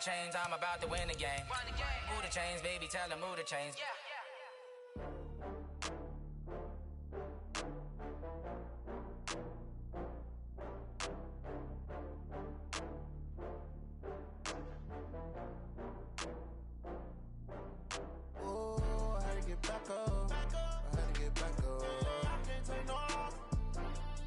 chains, I'm about to win the game. Move the chains, baby, tell them move the chains. Oh, I had to get back up. I had to get back up. I can't take no loss.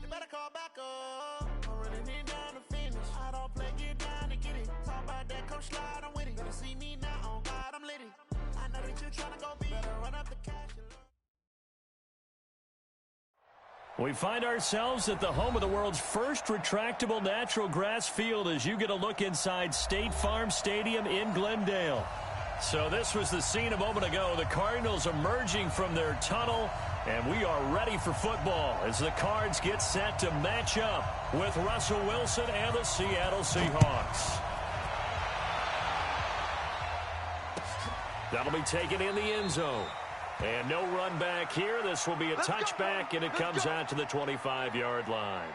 You better call back up. I'm really need down to finish. I don't play, get down to get it. Talk about that, come slide, I'm with it. Better see me now, on God, I'm litty. I know that you're trying to go be. Better run up the cash. We find ourselves at the home of the world's first retractable natural grass field as you get a look inside State Farm Stadium in Glendale. So this was the scene a moment ago. The Cardinals emerging from their tunnel, and we are ready for football as the Cards get set to match up with Russell Wilson and the Seattle Seahawks. That'll be taken in the end zone. And no run back here. This will be a touchback, and it comes out to the 25-yard line.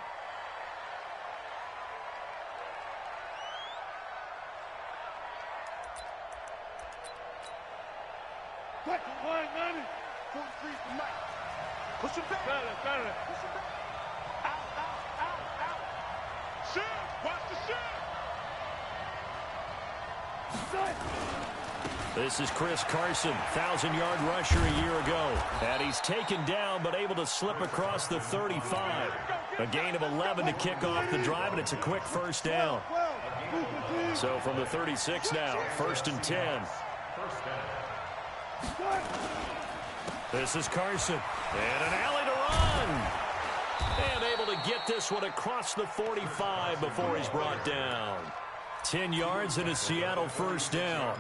Push him back. Better. Push him back. Out. Shoot. Watch the shoot. This is Chris Carson, 1,000-yard rusher a year ago. And he's taken down but able to slip across the 35. A gain of 11 to kick off the drive, and it's a quick first down. So from the 36 now, 1st and 10. This is Carson. And an alley to run. And able to get this one across the 45 before he's brought down. 10 yards and a Seattle first down.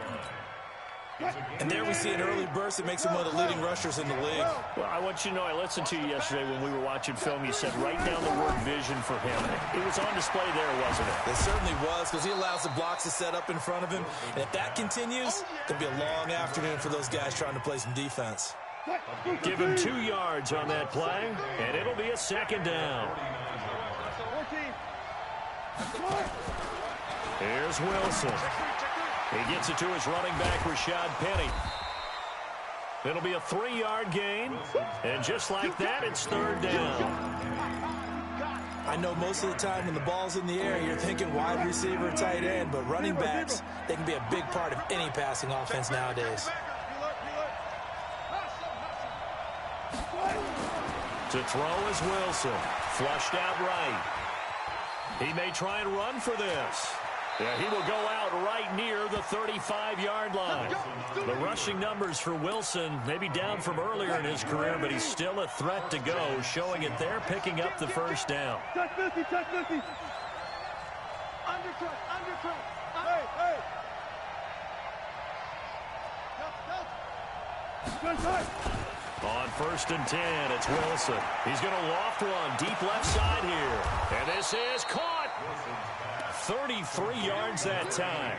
And there we see an early burst that makes him one of the leading rushers in the league. Well, I want you to know, I listened to you yesterday when we were watching film. You said write down the word vision for him. It was on display there, wasn't it? It certainly was, because he allows the blocks to set up in front of him. And if that continues, it'll be a long afternoon for those guys trying to play some defense. Give him 2 yards on that play, and it'll be a second down. Here's Wilson. He gets it to his running back, Rashad Penny. It'll be a 3-yard gain, and just like that, it's 3rd down. I know most of the time when the ball's in the air, you're thinking wide receiver, tight end, but running backs, they can be a big part of any passing offense nowadays. To throw is Wilson. Flushed out right. He may try and run for this. Yeah, he will go out right near the 35-yard line. The rushing numbers for Wilson may be down from earlier in his career, but he's still a threat to go, showing it there, picking up the first down. Touch 50. Undercut. Hey. On 1st and 10, it's Wilson. He's going to loft one deep left side here. And this is caught. 33 yards that time.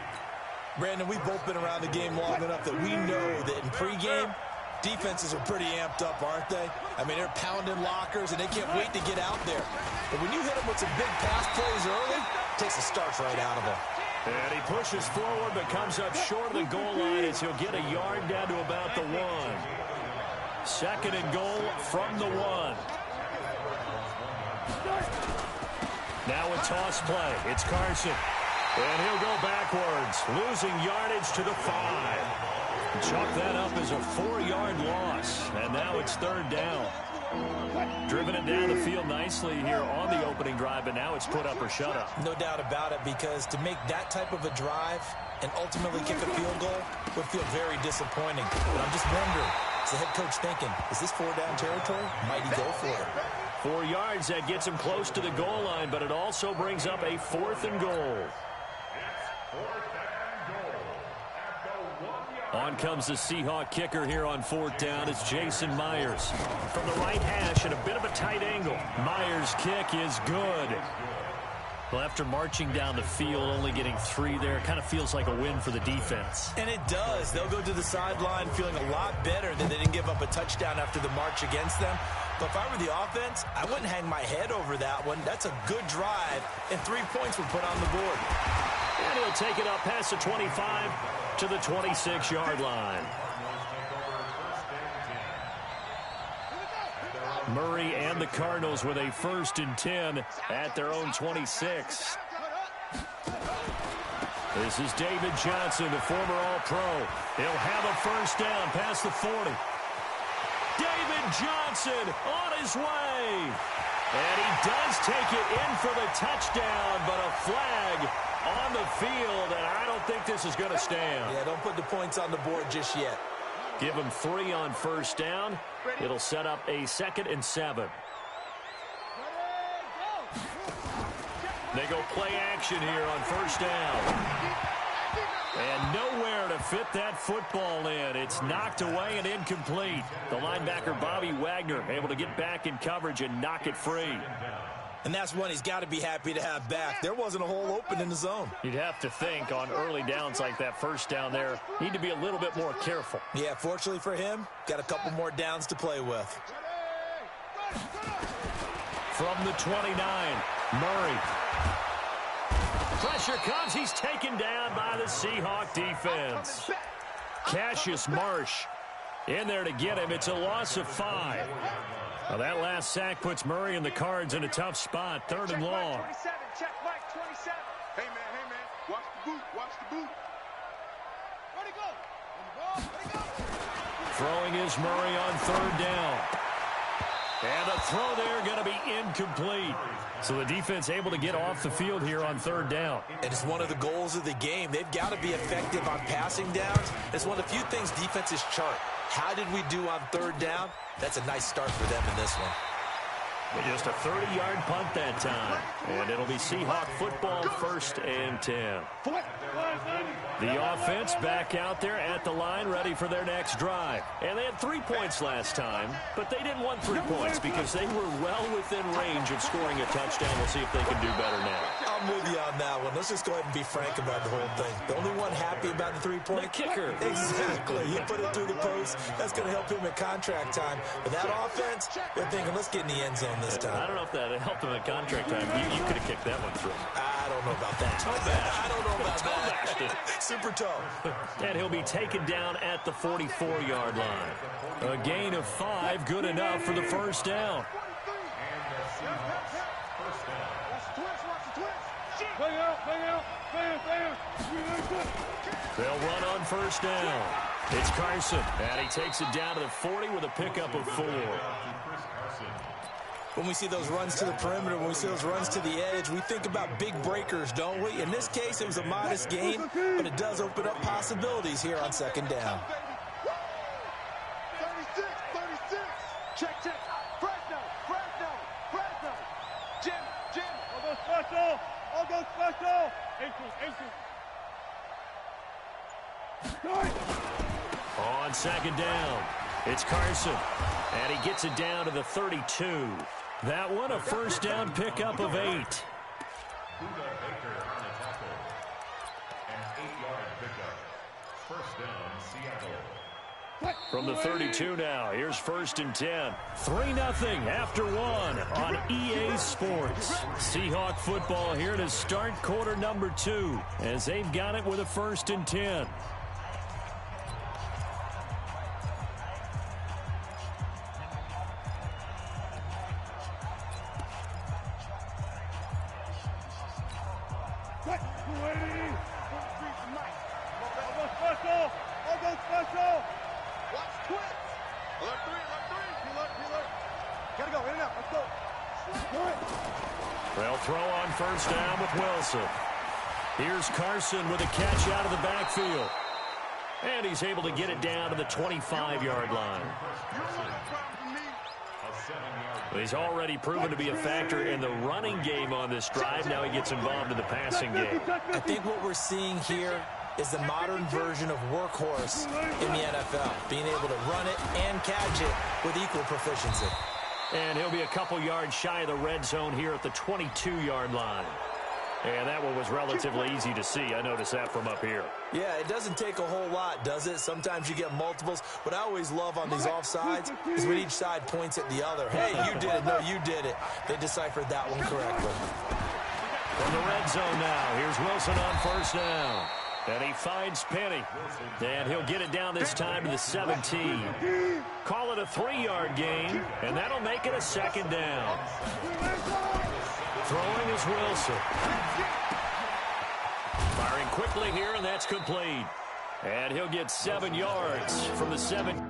Brandon, we've both been around the game long enough that we know that in pregame, defenses are pretty amped up, aren't they? I mean, they're pounding lockers, and they can't wait to get out there. But when you hit them with some big pass plays early, it takes the starch right out of them. And he pushes forward but comes up short of the goal line as he'll get a yard down to about the 1. 2nd and goal from the 1. Now a toss play. It's Carson. And he'll go backwards, losing yardage to the 5. Chalk that up as a 4-yard loss. And now it's 3rd down. Driven it down the field nicely here on the opening drive, but now it's put up or shut up. No doubt about it, because to make that type of a drive and ultimately kick a field goal would feel very disappointing. But I'm just wondering, is the head coach thinking, is this 4-down territory? Might he go for it? 4 yards, that gets him close to the goal line, but it also brings up a 4th and goal. On comes the Seahawk kicker here on 4th down. It's Jason Myers. From the right hash at a bit of a tight angle. Myers' kick is good. Well, after marching down the field, only getting 3 there, it kind of feels like a win for the defense. And it does. They'll go to the sideline feeling a lot better that they didn't give up a touchdown after the march against them. But if I were the offense, I wouldn't hang my head over that one. That's a good drive, and 3 points were put on the board. And he'll take it up past the 25 to the 26-yard line. Murray and the Cardinals with a 1st and 10 at their own 26. This is David Johnson, the former All-Pro. He'll have a 1st down past the 40. David Johnson on his way. And he does take it in for the touchdown, but a flag on the field, and I don't think this is going to stand. Yeah, don't put the points on the board just yet. Give him 3 on 1st down. It'll set up a 2nd and 7. They go play action here on 1st down. And nowhere to fit that football in. It's knocked away and incomplete. The linebacker, Bobby Wagner, able to get back in coverage and knock it free. And that's one he's got to be happy to have back. There wasn't a hole open in the zone. You'd have to think on early downs like that 1st down there, need to be a little bit more careful. Yeah, fortunately for him, got a couple more downs to play with. From the 29, Murray. Pressure comes. He's taken down by the Seahawk defense. Cassius Marsh in there to get him. It's a loss of 5. Well, that last sack puts Murray and the Cards in a tough spot. 3rd and long. Check Mike 27. Hey, man. Watch the boot. Watch the boot. Where'd he go? Where'd he go? Throwing is Murray on 3rd down. And the throw there going to be incomplete. So the defense able to get off the field here on 3rd down. And it's one of the goals of the game. They've got to be effective on passing downs. It's one of the few things defenses chart. How did we do on 3rd down? That's a nice start for them in this one. And just a 30-yard punt that time. And it'll be Seahawk football, 1st and 10. The offense back out there at the line, ready for their next drive. And they had 3 points last time, but they didn't want 3 points because they were well within range of scoring a touchdown. We'll see if they can do better now. I'm with you on that one. Let's just go ahead and be frank about the whole thing. The only one happy about the 3-point? The kicker. Exactly. He put it through the post. That's going to help him at contract time. But that offense, they're thinking, let's get in the end zone this time. I don't know if that helped him at contract time. You could have kicked that one through. I don't know about that. I don't know about that. Super toe. And he'll be taken down at the 44-yard line. A gain of 5, good enough for the 1st down. They'll run on 1st down. It's Carson, and he takes it down to the 40 with a pickup of 4. When we see those runs to the perimeter, when we see those runs to the edge, we think about big breakers, don't we? In this case, it was a modest gain, but it does open up possibilities here on 2nd down. 36. Check. Fresno. Jim. I'll go special. 18. On 2nd down, it's Carson, and he gets it down to the 32. That one, a 1st down pickup of 8. From the 32 now, here's 1st and 10. 3-0 after 1 on EA Sports. Seahawk football here to start quarter number 2 as they've got it with a 1st and 10. They'll throw on 1st down with Wilson. Here's Carson with a catch out of the backfield. And he's able to get it down to the 25-yard line. He's already proven to be a factor in the running game on this drive. Now he gets involved in the passing game. I think what we're seeing here is the modern version of workhorse in the NFL, being able to run it and catch it with equal proficiency. And he'll be a couple yards shy of the red zone here at the 22-yard line. And that one was relatively easy to see. I noticed that from up here. Yeah, it doesn't take a whole lot, does it? Sometimes you get multiples. What I always love on these offsides is when each side points at the other. Hey, you did it. No, you did it. They deciphered that one correctly. From the red zone now, here's Wilson on first down. And he finds Penny. And he'll get it down this time to the 17. Call it a 3-yard gain, and that'll make it a second down. Throwing is Wilson. Firing quickly here, and that's complete. And he'll get 7 yards from the 7.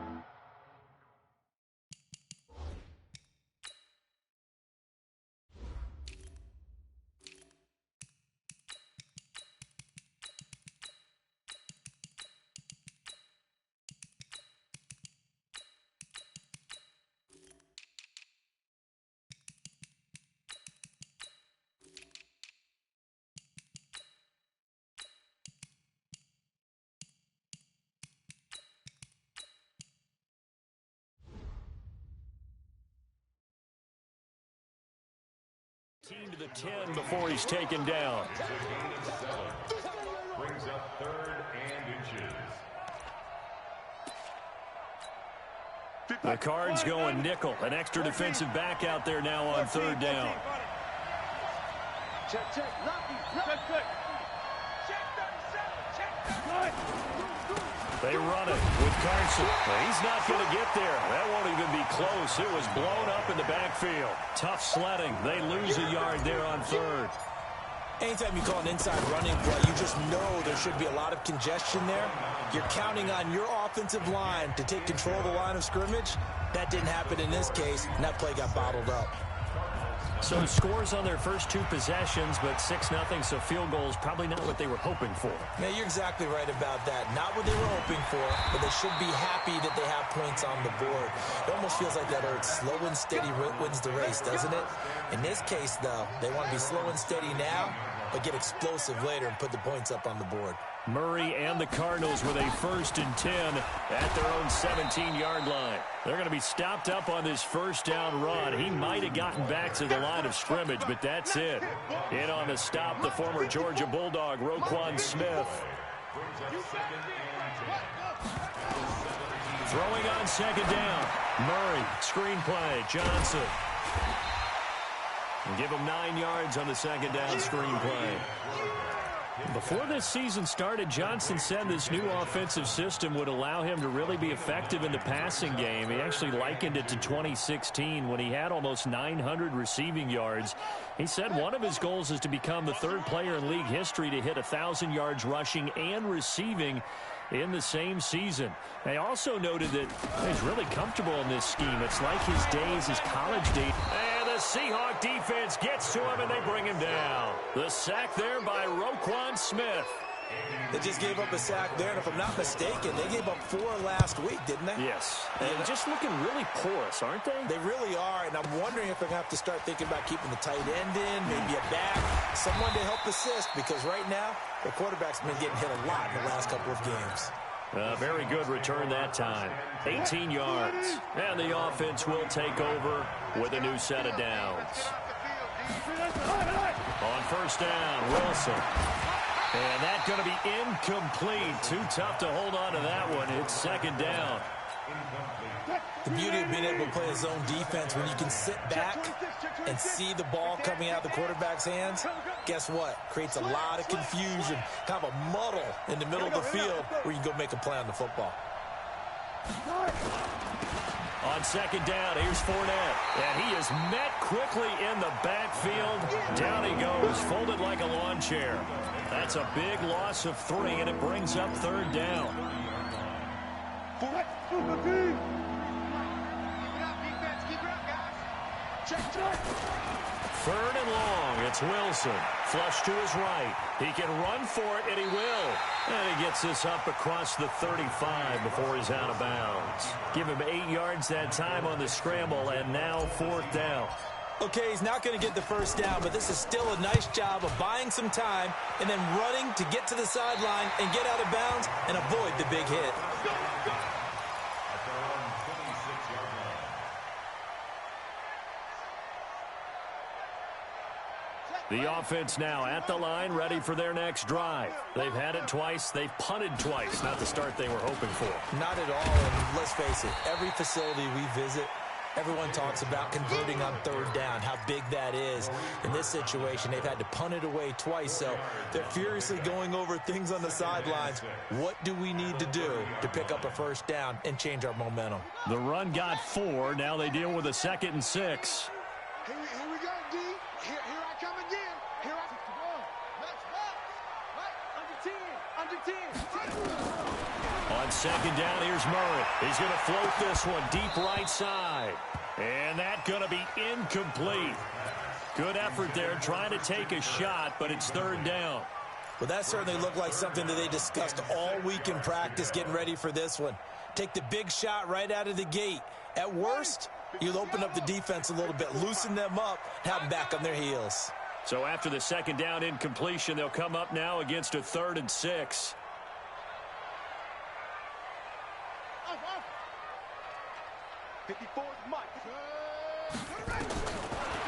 To the 10 before he's taken down. Brings up 3rd and inches. The Cards going nickel. An extra defensive back out there now on 3rd down. Check, check, check, check. They run it with Carson. He's not going to get there. That won't even be close. It was blown up in the backfield. Tough sledding. They lose a yard there on 3rd. Anytime you call an inside running play, you just know there should be a lot of congestion there. You're counting on your offensive line to take control of the line of scrimmage. That didn't happen in this case, and that play got bottled up. So scores on their first 2 possessions, but 6-0, so field goals probably not what they were hoping for. Yeah, you're exactly right about that. Not what they were hoping for, but they should be happy that they have points on the board. It almost feels like that hurts. Slow and steady wins the race, doesn't it? In this case, though, they want to be slow and steady now, but get explosive later and put the points up on the board. Murray and the Cardinals with a 1st and 10 at their own 17-yard line. They're going to be stopped up on this first down run. He might have gotten back to the line of scrimmage, but that's it. In on the stop, the former Georgia Bulldog, Roquan Smith. Throwing on 2nd down. Murray, screenplay, Johnson. And give him 9 yards on the 2nd down screenplay. Before this season started, Johnson said this new offensive system would allow him to really be effective in the passing game. He actually likened it to 2016 when he had almost 900 receiving yards. He said one of his goals is to become the 3rd player in league history to hit 1,000 yards rushing and receiving in the same season. They also noted that he's really comfortable in this scheme. It's like his days, his college days. And the Seahawk defense gets to him, and they bring him down. The sack there by Roquan Smith. They just gave up a sack there, and if I'm not mistaken, they gave up 4 last week, didn't they? Yes. And just looking really porous, aren't they? They really are, and I'm wondering if they're going to have to start thinking about keeping the tight end in, maybe a back, someone to help assist, because right now, the quarterback's been getting hit a lot in the last couple of games. Very good return that time. 18 yards. And the offense will take over with a new set of downs. On first down, Wilson. And that's going to be incomplete. Too tough to hold on to that one. It's 2nd down. The beauty of being able to play a zone defense when you can sit back and see the ball coming out of the quarterback's hands, guess what? Creates a lot of confusion, kind of a muddle in the middle of the field where you can go make a play on the football. On 2nd down, here's Fournette. And he is met quickly in the backfield. Down he goes, folded like a lawn chair. That's a big loss of 3, and it brings up 3rd down. Third and long, it's Wilson. Flush to his right. He can run for it, and he will. And he gets this up across the 35 before he's out of bounds. Give him 8 yards that time on the scramble, and now 4th down. Okay, he's not going to get the first down, but this is still a nice job of buying some time and then running to get to the sideline and get out of bounds and avoid the big hit. The offense now at the line, ready for their next drive. They've had it twice. They've punted twice. Not the start they were hoping for. Not at all, and let's face it, every facility we visit, Everyone talks about converting on third down, how big that is. In this situation, they've had to punt it away twice, so they're furiously going over things on the sidelines. What do we need to do to pick up a first down and change our momentum? The run got 4. Now they deal with a 2nd and 6. Here we go, D. Here I come again. Here I come. Let's go. Right, under 10. On 2nd down, here's Murray. He's going to float this one deep right side. And that's going to be incomplete. Good effort there, trying to take a shot, but it's 3rd down. Well, that certainly looked like something that they discussed all week in practice, getting ready for this one. Take the big shot right out of the gate. At worst, you'll open up the defense a little bit, loosen them up, have them back on their heels. So after the 2nd down incompletion, they'll come up now against a 3rd and 6.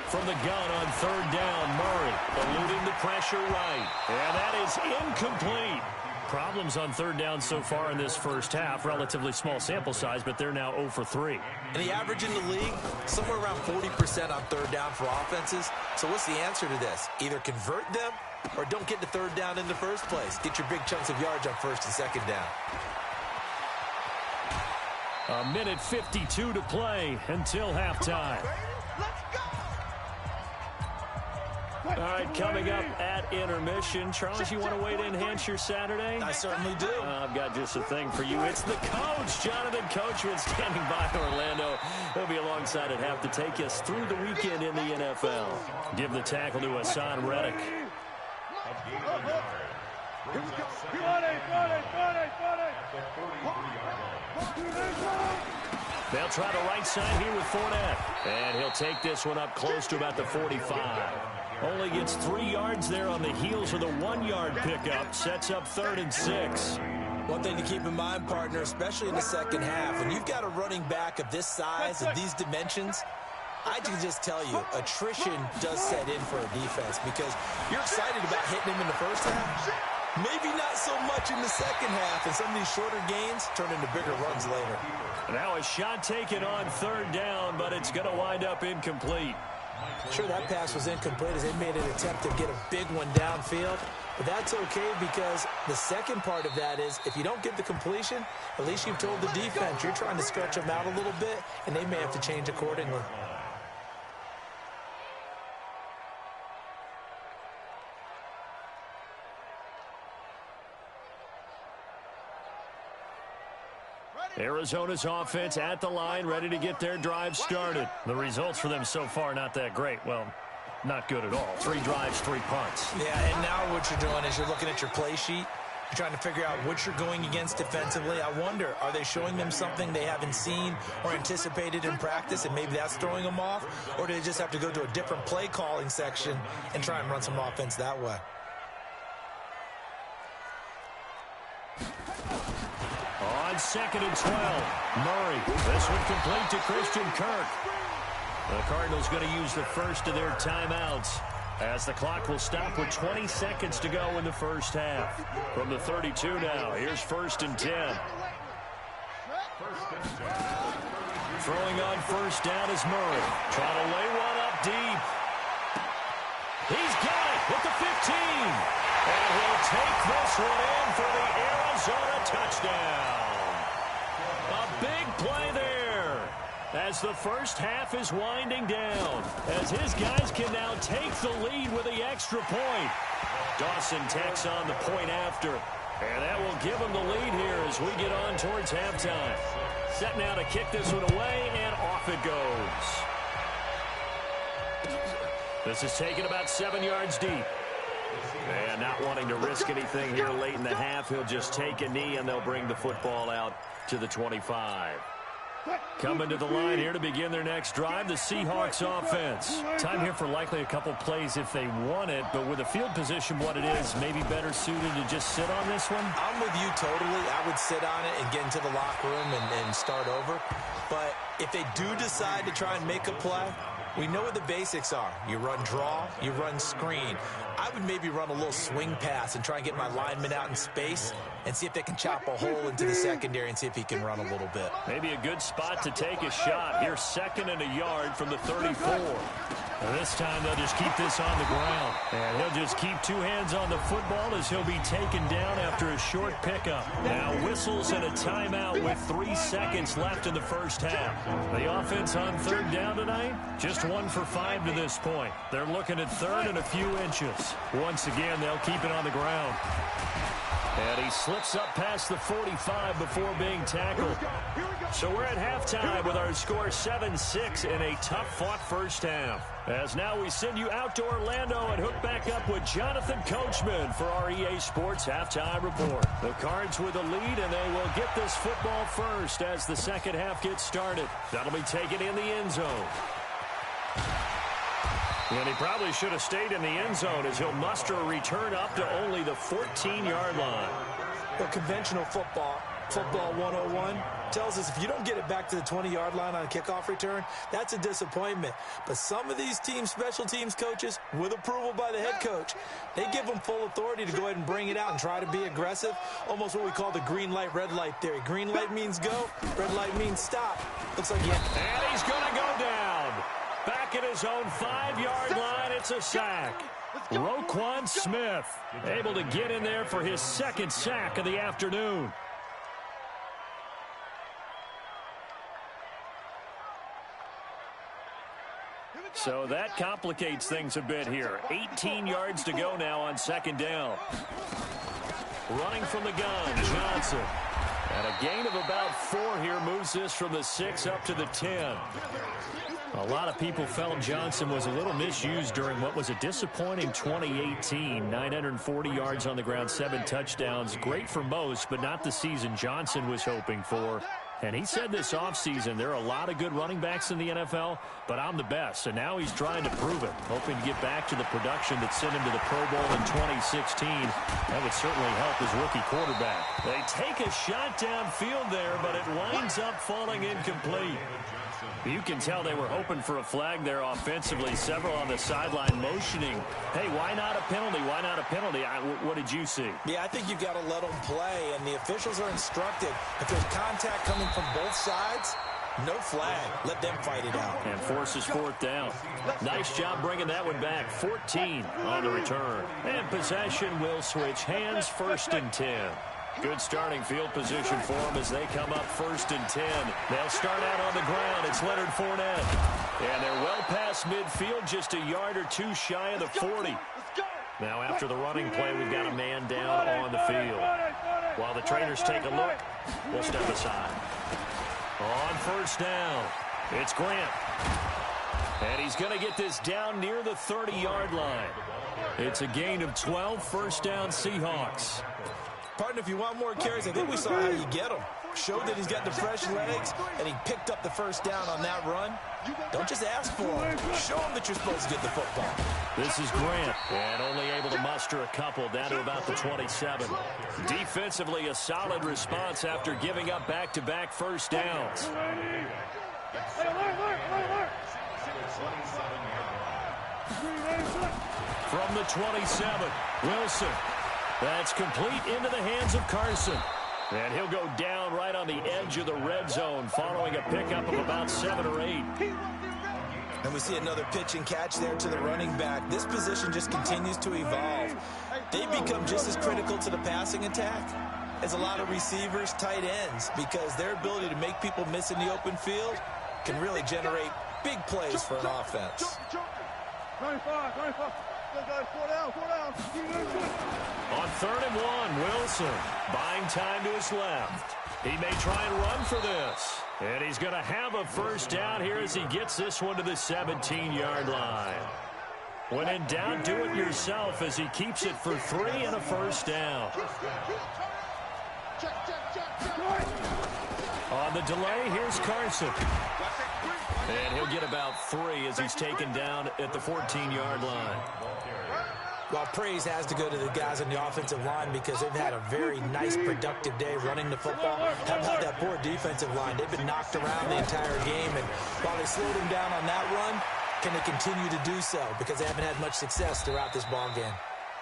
From the gun on 3rd down, Murray eluding the pressure right. And that is incomplete. Problems on 3rd down so far in this first half. Relatively small sample size, but they're now 0 for 3. And the average in the league, somewhere around 40% on 3rd down for offenses. So what's the answer to this? Either convert them or don't get to 3rd down in the first place. Get your big chunks of yards on 1st and 2nd down. A minute 52 to play until halftime. All right, coming up at intermission. Charles, you want a way to enhance your Saturday? I certainly do. I've got just a thing for you. It's the coach, Jonathan Coachman, standing by Orlando. He'll be alongside at half to take us through the weekend in the NFL. Give the tackle to Hassan Reddick. They'll try the right side here with Fournette. And he'll take this one up close to about the 45. Only gets 3 yards there on the heels of the 1-yard pickup. Sets up 3rd and 6. One thing to keep in mind, partner, especially in the second half, when you've got a running back of this size, of these dimensions, I can just tell you, attrition does set in for a defense because you're excited about hitting him in the first half. Maybe not so much in the second half, and some of these shorter gains turn into bigger runs later. Now a shot taken on 3rd down, but it's going to wind up incomplete. Sure, that pass was incomplete as they made an attempt to get a big one downfield. But that's okay because the second part of that is if you don't get the completion, at least you've told the defense you're trying to stretch them out a little bit, and they may have to change accordingly. Arizona's offense at the line, ready to get their drive started. The results for them so far, not that great. Well, not good at all. 3 drives, 3 punts. Yeah, and now what you're doing is you're looking at your play sheet. You're trying to figure out what you're going against defensively. I wonder, are they showing them something they haven't seen or anticipated in practice, and maybe that's throwing them off? Or do they just have to go to a different play calling section and try and run some offense that way? On 2nd and 12, Murray. This one complete to Christian Kirk. The Cardinals going to use the first of their timeouts as the clock will stop with 20 seconds to go in the first half. From the 32 now, here's 1st and 10. Throwing on 1st down is Murray. Trying to lay one up deep. He's got it with the 15. And he'll take this one in for the Arizona touchdown. A big play there as the first half is winding down, as his guys can now take the lead with the extra point. Dawson tacks on the point after, and that will give him the lead here as we get on towards halftime. Set now to kick this one away, and off it goes. This is taken about 7 yards deep. And not wanting to risk anything here late in the half, he'll just take a knee, and they'll bring the football out to the 25. Coming to the line here to begin their next drive, the Seahawks offense. Time here for likely a couple plays if they want it, but with the field position what it is, maybe better suited to just sit on this one? I'm with you totally. I would sit on it and get into the locker room and start over. But if they do decide to try and make a play, We know what the basics are. You run draw, you run screen. I would maybe run a little swing pass and try and get my lineman out in space and see if they can chop a hole into the secondary and see if he can run a little bit. Maybe a good spot to take a shot. Here's 2nd and a yard from the 34. And this time they'll just keep this on the ground. And he'll just keep 2 hands on the football as he'll be taken down after a short pickup. Now whistles and a timeout with 3 seconds left in the first half. The offense on 3rd down tonight, just 1 for 5 to this point. They're looking at 3rd and a few inches. Once again, they'll keep it on the ground. And he slips up past the 45 before being tackled. So we're at halftime with our score 7-6 in a tough-fought first half. As now we send you out to Orlando and hook back up with Jonathan Coachman for our EA Sports Halftime Report. The Cards with a lead, and they will get this football first as the second half gets started. That'll be taken in the end zone. And he probably should have stayed in the end zone as he'll muster a return up to only the 14-yard line. Well, conventional football 101, tells us if you don't get it back to the 20-yard line on a kickoff return, that's a disappointment. But some of these teams, special teams coaches, with approval by the head coach, they give them full authority to go ahead and bring it out and try to be aggressive, almost what we call the green light, red light theory. Green light means go, red light means stop. Looks like And he's going to go down. Back at his own 5-yard line, it's a sack. Roquan Smith able to get in there for his 2nd sack of the afternoon. So that complicates things a bit here. 18 yards to go now on 2nd down. Running from the gun, Johnson. And a gain of about 4 here moves this from the 6 up to the 10. A lot of people felt Johnson was a little misused during what was a disappointing 2018. 940 yards on the ground, 7 touchdowns. Great for most, but not the season Johnson was hoping for. And he said this offseason, there are a lot of good running backs in the NFL, but I'm the best. And now he's trying to prove it, hoping to get back to the production that sent him to the Pro Bowl in 2016. That would certainly help his rookie quarterback. They take a shot downfield there, but it winds up falling incomplete. You can tell they were hoping for a flag there offensively. Several on the sideline motioning. Hey, why not a penalty? Why not a penalty? What did you see? Yeah, I think you've got to let them play, and the officials are instructed. If there's contact coming from both sides, no flag. Let them fight it out. And forces 4th down. Nice job bringing that one back. 14 on the return. And possession will switch hands, 1st and 10. Good starting field position for them as they come up 1st and 10. They'll start out on the ground. It's Leonard Fournette. And they're well past midfield, just a yard or 2 shy of the 40. Now after the running play, we've got a man down on the field. While the trainers take a look, we'll step aside. On 1st down, it's Grant. And he's going to get this down near the 30-yard line. It's a gain of 12, 1st down Seahawks. Partner, if you want more carries, I think we saw how you get them. Showed that he's got the fresh legs, and he picked up the 1st down on that run. Don't just ask for him. Show him that you're supposed to get the football. This is Grant, and only able to muster a couple down to about the 27. Defensively, a solid response after giving up back-to-back 1st downs. From the 27, Wilson. That's complete into the hands of Carson. And he'll go down right on the edge of the red zone following a pickup of about 7 or 8. And we see another pitch and catch there to the running back. This position just continues to evolve. They become just as critical to the passing attack as a lot of receivers, tight ends, because their ability to make people miss in the open field can really generate big plays for an offense. 25. On 3rd and 1, Wilson buying time to his left. He may try and run for this. And he's going to have a 1st down here as he gets this one to the 17-yard line. When in doubt, do it yourself as he keeps it for 3 and a 1st down. On the delay, here's Carson. And he'll get about 3 as he's taken down at the 14-yard line. Well, praise has to go to the guys on the offensive line because they've had a very nice, productive day running the football. How about that poor defensive line? They've been knocked around the entire game, and while they slowed them down on that run, can they continue to do so? Because they haven't had much success throughout this ball game.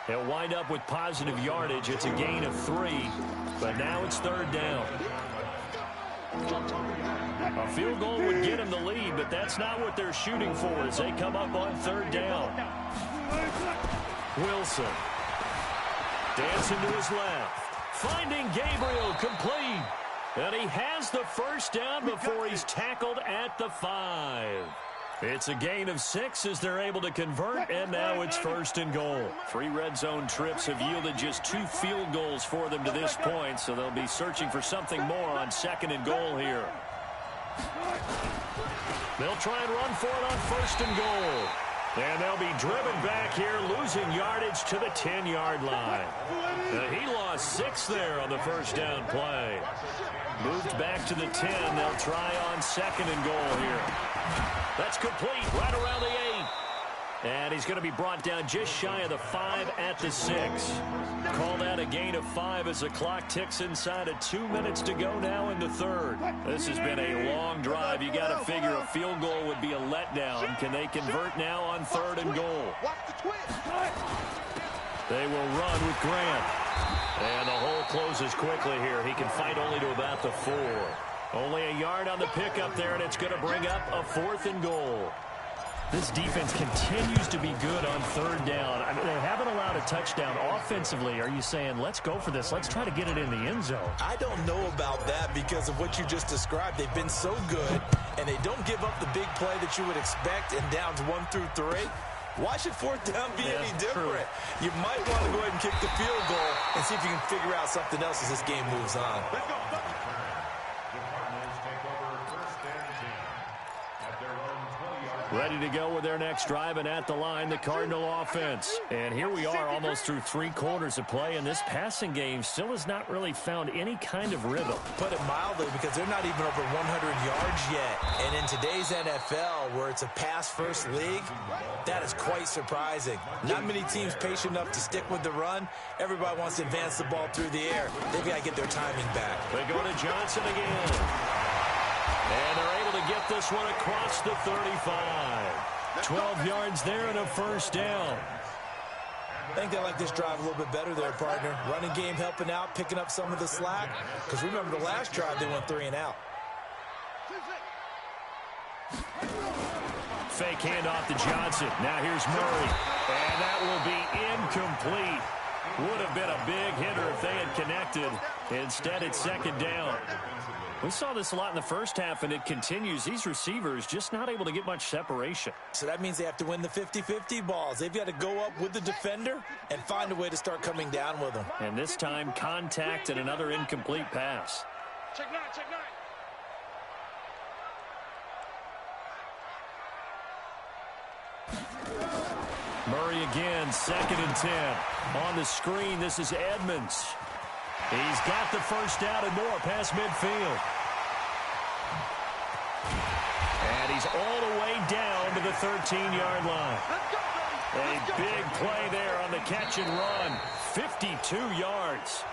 They'll wind up with positive yardage. It's a gain of 3, but now it's 3rd down. A field goal would get them the lead, but that's not what they're shooting for as they come up on 3rd down. Wilson. Dancing to his left. Finding Gabriel complete. And he has the 1st down before he's tackled at the 5. It's a gain of 6 as they're able to convert, and now it's 1st and goal. 3 red zone trips have yielded just 2 field goals for them to this point, so they'll be searching for something more on 2nd and goal here. They'll try and run for it on 1st and goal. And they'll be driven back here, losing yardage to the 10-yard line. He lost 6 there on the 1st down play. Moved back to the 10. They'll try on 2nd and goal here. That's complete right around the 8. And he's going to be brought down just shy of the 5 at the 6. Call that a gain of 5 as the clock ticks inside of 2 minutes to go now in the 3rd. This has been a long drive. You got to figure a field goal would be a letdown. Can they convert now on 3rd and goal? They will run with Grant. And the hole closes quickly here. He can fight only to about the 4. Only a yard on the pickup there, and it's going to bring up a 4th and goal. This defense continues to be good on 3rd down. I mean, they haven't allowed a touchdown offensively. Are you saying, let's go for this? Let's try to get it in the end zone. I don't know about that because of what you just described. They've been so good, and they don't give up the big play that you would expect in downs 1 through 3. Why should 4th down be any different? True. You might want to go ahead and kick the field goal and see if you can figure out something else as this game moves on. Let's go. The Cardinals take over 1st and 10 at their own 20-yard line. Ready to go with their next drive, and at the line, the Cardinal offense. And here we are almost through 3 quarters of play, and this passing game still has not really found any kind of rhythm. Put it mildly, because they're not even over 100 yards yet. And in today's NFL, where it's a pass-first league, that is quite surprising. Not many teams patient enough to stick with the run. Everybody wants to advance the ball through the air. They've got to get their timing back. They go to Johnson again. And they're able to get this one across the 35. 12 yards there and a 1st down. I think they like this drive a little bit better there, partner. Running game helping out, picking up some of the slack. Because remember, the last drive, they went 3 and out. Fake handoff to Johnson. Now here's Murray. And that will be incomplete. Would have been a big hitter if they had connected. Instead, it's 2nd down. We saw this a lot in the first half, and it continues. These receivers just not able to get much separation. So that means they have to win the 50-50 balls. They've got to go up with the defender and find a way to start coming down with them. And this time, contact and another incomplete pass. Check 9, check 9. Murray again, 2nd and 10. On the screen, this is Edmonds. He's got the 1st down and more past midfield. And he's all the way down to the 13-yard line. A big play there on the catch and run. 52 yards.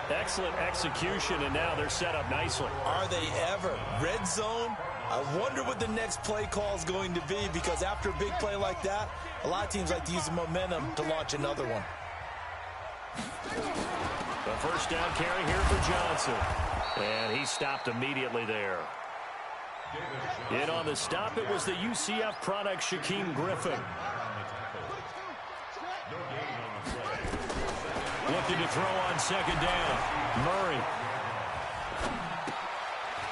Excellent execution, and now they're set up nicely. Are they ever? Red zone? I wonder what the next play call is going to be, because after a big play like that, a lot of teams like to use the momentum to launch another one. The 1st down carry here for Johnson. And he stopped immediately there. In on the stop, it was the UCF product, Shaquem Griffin. Looking to throw on 2nd down. Murray.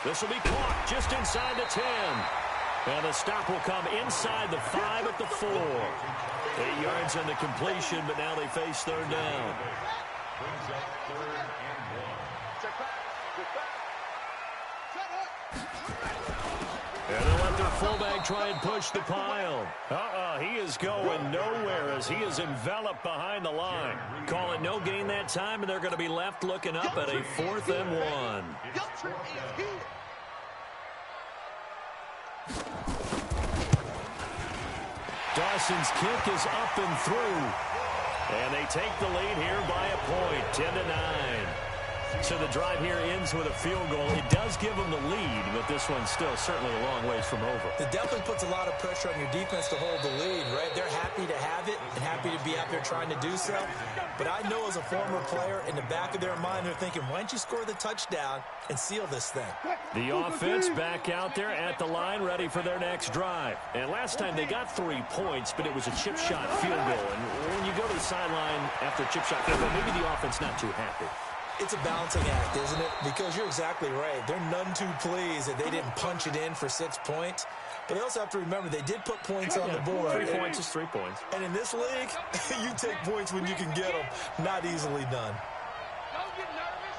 This will be caught just inside the 10. And the stop will come inside the 5 at the 4. 8 yards on the completion, but now they face 3rd down. Brings up 3rd and 1. Check back. Get back. And they'll let their fullback try and push the pile. He is going nowhere as he is enveloped behind the line. Call it no gain that time, and they're going to be left looking up at a 4th and 1. Dawson's kick is up and through. And they take the lead here by a point, 10-9. So the drive here ends with a field goal. It does give them the lead, but this one's still certainly a long ways from over. It definitely puts a lot of pressure on your defense to hold the lead, right? They're happy to have it and happy to be out there trying to do so. But I know as a former player, in the back of their mind, they're thinking, why don't you score the touchdown and seal this thing? The offense back out there at the line, ready for their next drive. And last time they got 3 points, but it was a chip shot field goal. And when you go to the sideline after a chip shot field goal, maybe the offense not too happy. It's a balancing act, isn't it? Because you're exactly right. They're none too pleased that they didn't punch it in for 6 points. But they also have to remember they did put points on the board. 3 points is 3 points. And in this league, you take points when you can get them. Not easily done. Don't get nervous.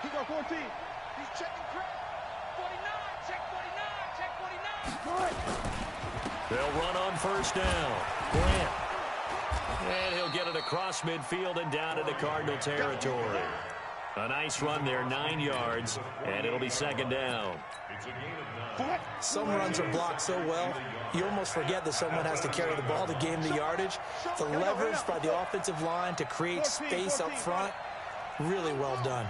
He got 14. He's checking credit. 49. Check 49. Check 49. They'll run on first down. Grant. And he'll get it across midfield and down into Cardinal territory. A nice run there, 9 yards, and it'll be second down. Some runs are blocked so well, you almost forget that someone has to carry the ball to gain the yardage. The leverage by the offensive line to create space up front, really well done.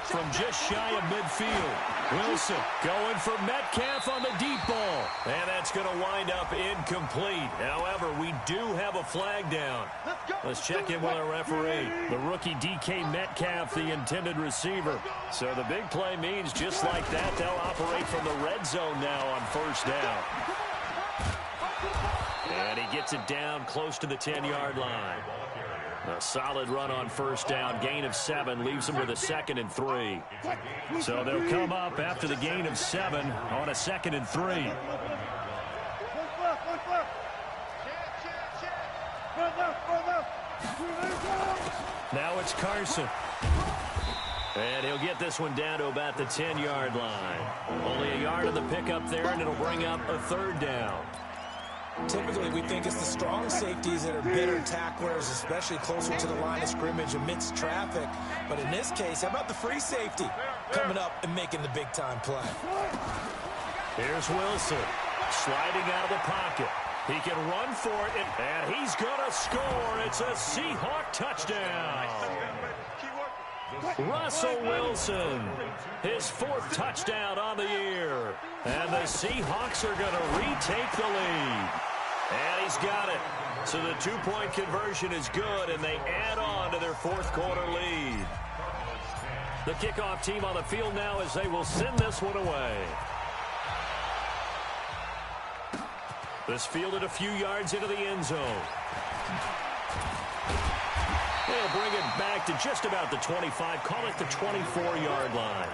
From just shy of midfield, Wilson going for Metcalf on the deep ball. And that's going to wind up incomplete. However, we do have a flag down. Let's check in with our referee. The rookie DK Metcalf, the intended receiver. So the big play means just like that, they'll operate from the red zone now on first down. And he gets it down close to the 10-yard line. A solid run on first down. Gain of 7 leaves him with a 2nd and 3. So they'll come up after the gain of 7 on a 2nd and 3. Now it's Carson. And he'll get this one down to about the 10-yard line. Only a yard of the pickup there, and it'll bring up a 3rd down. Typically, we think it's the strong safeties that are better tacklers, especially closer to the line of scrimmage amidst traffic. But in this case, how about the free safety coming up and making the big-time play? Here's Wilson sliding out of the pocket. He can run for it, and he's going to score. It's a Seahawk touchdown. Russell Wilson, his 4th touchdown on the year. And the Seahawks are going to retake the lead. And he's got it. So the 2-point conversion is good, and they add on to their 4th quarter lead. The kickoff team on the field now as they will send this one away. This fielded a few yards into the end zone. They'll bring it back to just about the 25. Call it the 24-yard line.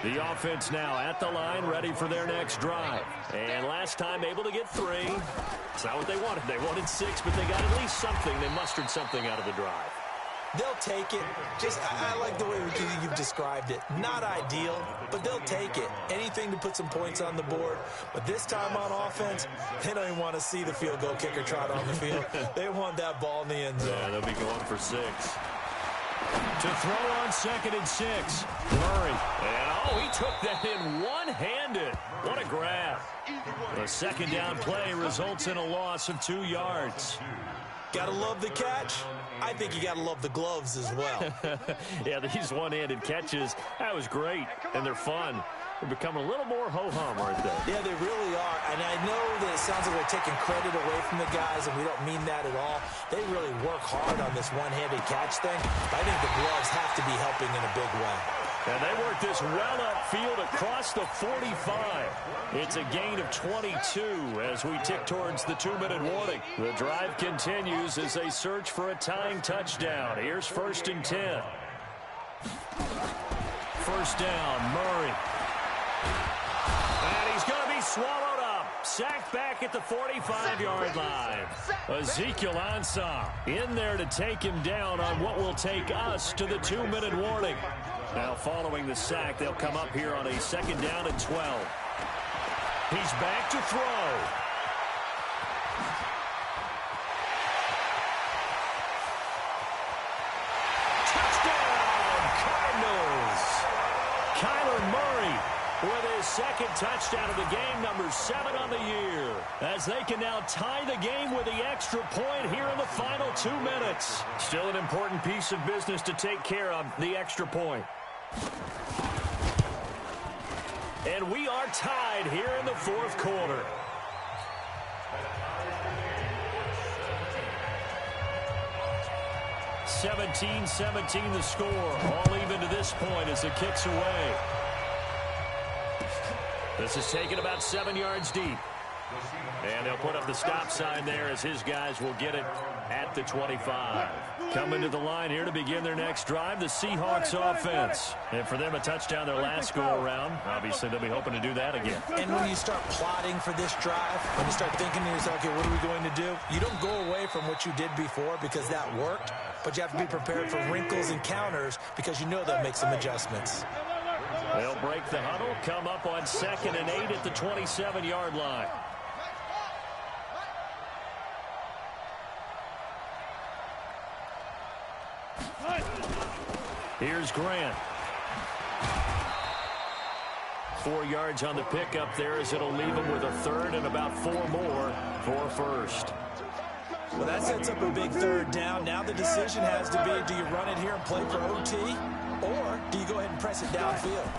The offense now at the line, ready for their next drive. And last time able to get 3. It's not what they wanted. They wanted 6, but they got at least something. They mustered something out of the drive. They'll take it. I like the way you've described it. Not ideal, but they'll take it. Anything to put some points on the board. But this time on offense, they don't even want to see the field goal kicker trot on the field. They want that ball in the end zone. Yeah, they'll be going for 6. To throw on 2nd and 6. Murray. And, he took that in one-handed. What a grab. The 2nd down play results in a loss of 2 yards. Gotta love the catch. I think you gotta love the gloves as well. Yeah, these one-handed catches, that was great, and they're fun. They're becoming a little more ho-hum, aren't they? Yeah, they really are. And I know that it sounds like we're taking credit away from the guys, and we don't mean that at all. They really work hard on this one-handed catch thing. But I think the gloves have to be helping in a big way. And they work this well upfield across the 45. It's a gain of 22 as we tick towards the 2-minute warning. The drive continues as they search for a tying touchdown. Here's 1st and 10. First down, Murray. And he's going to be swallowed up. Sacked back at the 45-yard line. Ezekiel Ansah in there to take him down on what will take us to the 2-minute warning. Now following the sack, they'll come up here on a 2nd down and 12. He's back to throw. Touchdown, Cardinals. Kyler Murray with his second touchdown of the game, number 7 on the year, as they can now tie the game with the extra point here in the final 2 minutes. Still an important piece of business to take care of, the extra point. And we are tied here in the fourth quarter. (17-17) the score. All even to this point as it kicks away. This is taken about 7 yards deep. And they'll put up the stop sign there as his guys will get it at the 25. Coming to the line here to begin their next drive, the Seahawks offense. And for them, a touchdown their last go-around. Obviously, they'll be hoping to do that again. And when you start plotting for this drive, when you start thinking to yourself, okay, what are we going to do? You don't go away from what you did before because that worked, but you have to be prepared for wrinkles and counters because you know they'll make some adjustments. They'll break the huddle, come up on 2nd and 8 at the 27-yard line. Here's Grant. 4 yards on the pickup there as it'll leave him with a third and about 4 more for first. Well, that sets up a big third down. Now the decision has to be, do you run it here and play for OT, or do you go ahead and press it downfield?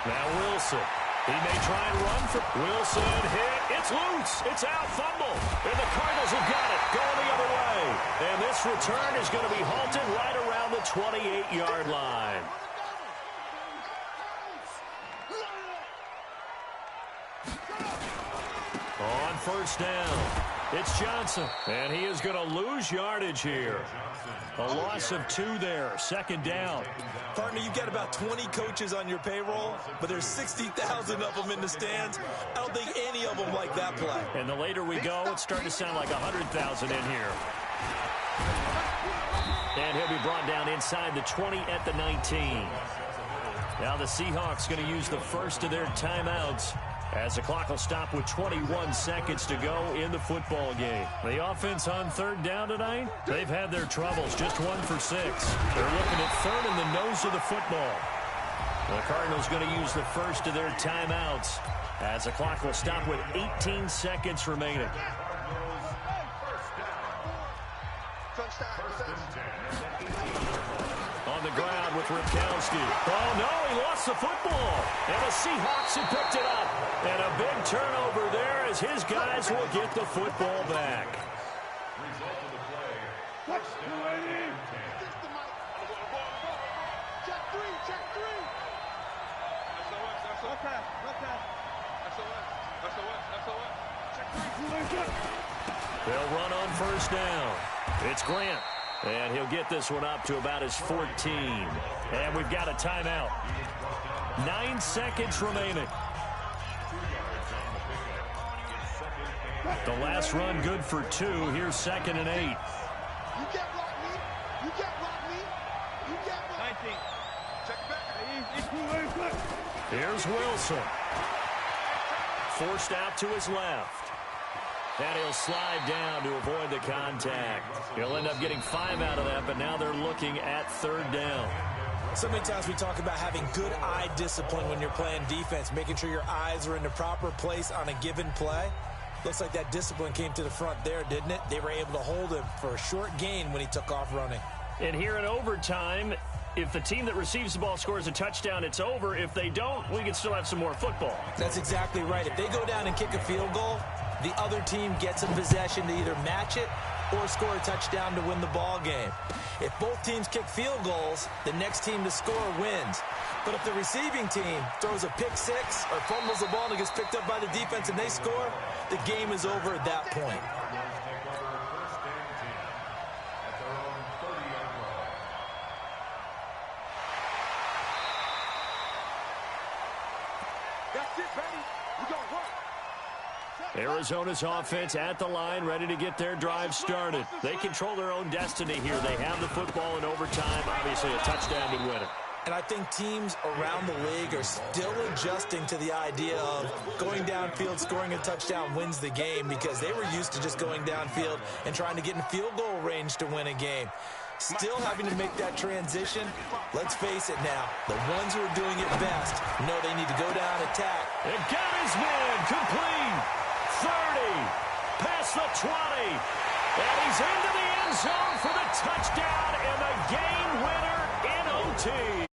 Now Wilson. He may try and run for Wilson. Hit. It's loose. It's out. Fumble. And the Cardinals have got it. Going the other way. And this return is going to be halted right around the 28-yard line. On first down, it's Johnson. And he is going to lose yardage here. A loss of 2 there. 2nd down. Partner, you've got about 20 coaches on your payroll, but there's 60,000 of them in the stands. I don't think any of them like that play. And the later we go, it's starting to sound like 100,000 in here. And he'll be brought down inside the 20 at the 19. Now the Seahawks going to use the first of their timeouts as the clock will stop with 21 seconds to go in the football game. The offense on 3rd down tonight, they've had their troubles, just 1 for 6. They're looking at 3rd in the nose of the football. The Cardinals going to use the first of their timeouts as the clock will stop with 18 seconds remaining. On the ground with Ripkowski. Oh, no, he lost the football. And the Seahawks have picked it up. And a big turnover there as his guys will get the football back. Result of the play, first down and 10. Check three. They'll run on first down. It's Grant. And he'll get this one up to about his 14. And we've got a timeout. 9 seconds remaining. The last run good for 2. Here's 2nd and 8. You can't block me. You can't block me. You can't block me. 19. Check back. Here's Wilson. Forced out to his left. And he'll slide down to avoid the contact. He'll end up getting 5 out of that, but now they're looking at 3rd down. So many times we talk about having good eye discipline when you're playing defense, making sure your eyes are in the proper place on a given play. Looks like that discipline came to the front there, didn't it? They were able to hold him for a short gain when he took off running. And here in overtime, if the team that receives the ball scores a touchdown, it's over. If they don't, we can still have some more football. That's exactly right. If they go down and kick a field goal, the other team gets in possession to either match it or score a touchdown to win the ball game. If both teams kick field goals, the next team to score wins. But if the receiving team throws a pick 6 or fumbles the ball and it gets picked up by the defense and they score, the game is over at that point. That's it, baby. We're going to work. Arizona's offense at the line, ready to get their drive started. They control their own destiny here. They have the football in overtime. Obviously, a touchdown would win it. And I think teams around the league are still adjusting to the idea of going downfield, scoring a touchdown wins the game, because they were used to just going downfield and trying to get in field goal range to win a game. Still having to make that transition. Let's face it now, the ones who are doing it best know they need to go down and attack. It got his man complete. 30, past the 20, and he's into the end zone for the touchdown and the game winner in OT.